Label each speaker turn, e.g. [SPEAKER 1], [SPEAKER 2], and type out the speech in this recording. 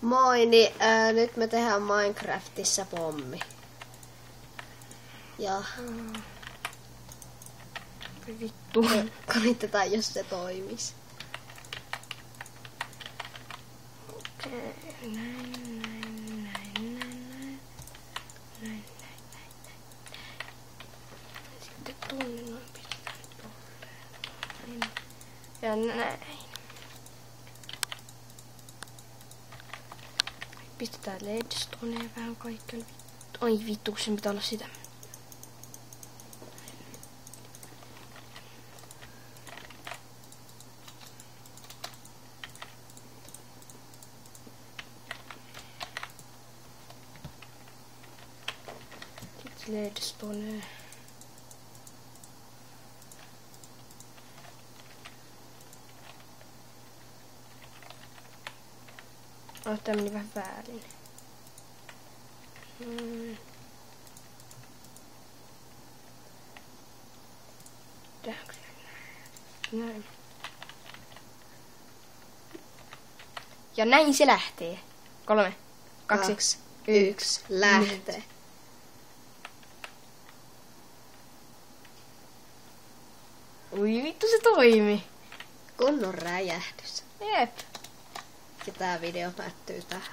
[SPEAKER 1] Moi, niin nyt me tehdään Minecraftissa pommi. Ja
[SPEAKER 2] Vittu.
[SPEAKER 1] koitetaan, jos se toimis.
[SPEAKER 2] Okei, näin. Sitten tuonne noin pistää tolleen. Ja näin. Pistetään ledstonea vähän kaikkeen. Oi vittu, sen pitää olla sitä. Sitten ledstonea. Tää meni vähän väärin. Näin. Ja näin se lähtee. 3, 2,
[SPEAKER 1] 1, lähtee.
[SPEAKER 2] Ui vittu, se toimi.
[SPEAKER 1] Kunnon räjähdys.
[SPEAKER 2] Jep.
[SPEAKER 1] Ja tää video päättyy tähän.